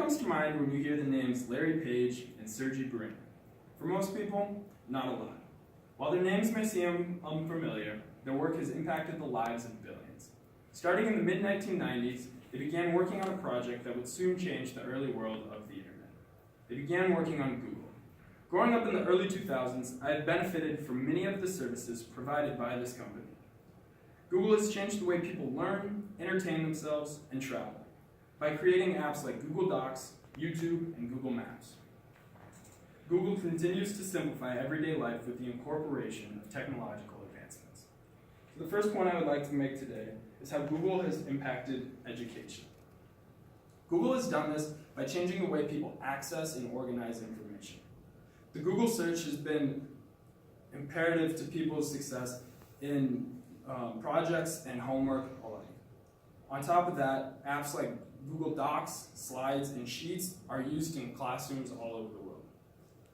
comes to mind when you hear the names Larry Page and Sergey Brin? For most people, not a lot. While their names may seem unfamiliar, their work has impacted the lives of billions. Starting in the mid-1990s, they began working on a project that would soon change the early world of the internet. They began working on Google. Growing up in the early 2000s, I had benefited from many of the services provided by this company. Google has changed the way people learn, entertain themselves, and travel by creating apps like Google Docs, YouTube, and Google Maps. Google continues to simplify everyday life with the incorporation of technological advancements. So the first point I would like to make today is how Google has impacted education. Google has done this by changing the way people access and organize information. The Google search has been imperative to people's success in projects and homework alike. On top of that, apps like Google Docs, Slides, and Sheets are used in classrooms all over the world.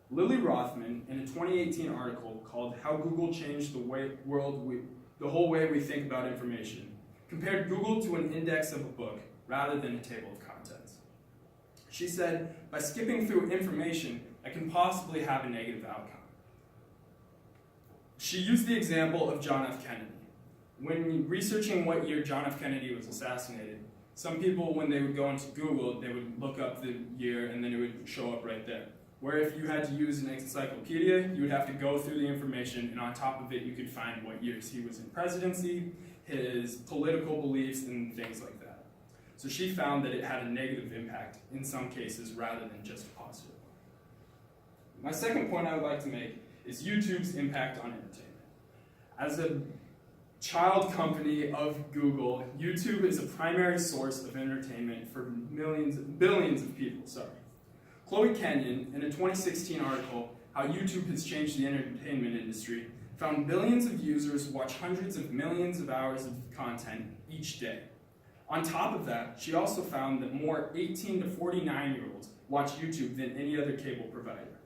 Lily Rothman, in a 2018 article called How Google Changed the Whole Way We Think About Information, compared Google to an index of a book rather than a table of contents. She said, by skipping through information, I can possibly have a negative outcome. She used the example of John F. Kennedy. When researching what year John F. Kennedy was assassinated, some people, when they would go into Google, they would look up the year and then it would show up right there. Where if you had to use an encyclopedia, you would have to go through the information, and on top of it, you could find what years he was in presidency, his political beliefs, and things like that. So she found that it had a negative impact in some cases rather than just a positive one. My second point I would like to make is YouTube's impact on entertainment. As a child company of Google, YouTube is a primary source of entertainment for billions of people. Chloe Kenyon, in a 2016 article, How YouTube Has Changed the Entertainment Industry, found billions of users watch hundreds of millions of hours of content each day. On top of that, she also found that more 18 to 49-year-olds watch YouTube than any other cable provider.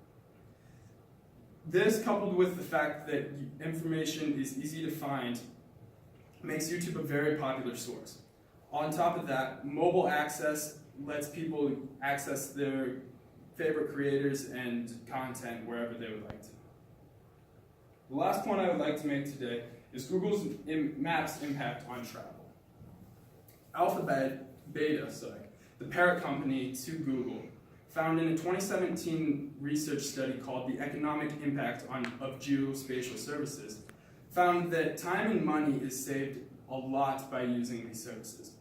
This, coupled with the fact that information is easy to find, makes YouTube a very popular source. On top of that, mobile access lets people access their favorite creators and content wherever they would like to. The last point I would like to make today is Google's Maps impact on travel. Beta, the parent company to Google, found in a 2017 research study called The Economic Impact of Geospatial Services, found that time and money is saved a lot by using these services.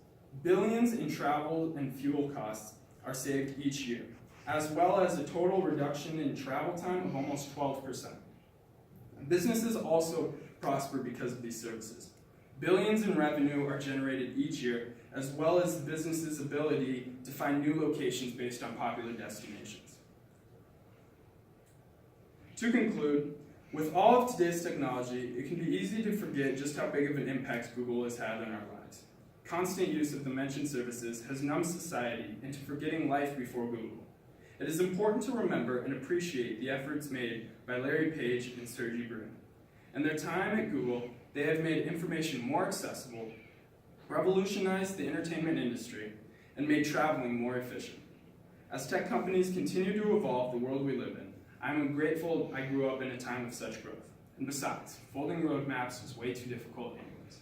Billions in travel and fuel costs are saved each year, as well as a total reduction in travel time of almost 12%. Businesses also prosper because of these services. Billions in revenue are generated each year, as well as the business's ability to find new locations based on popular destinations. To conclude, with all of today's technology, it can be easy to forget just how big of an impact Google has had on our lives. Constant use of the mentioned services has numbed society into forgetting life before Google. It is important to remember and appreciate the efforts made by Larry Page and Sergey Brin. In their time at Google, they have made information more accessible, revolutionized the entertainment industry, and made traveling more efficient. As tech companies continue to evolve the world we live in, I am grateful I grew up in a time of such growth. And besides, folding roadmaps is way too difficult anyways.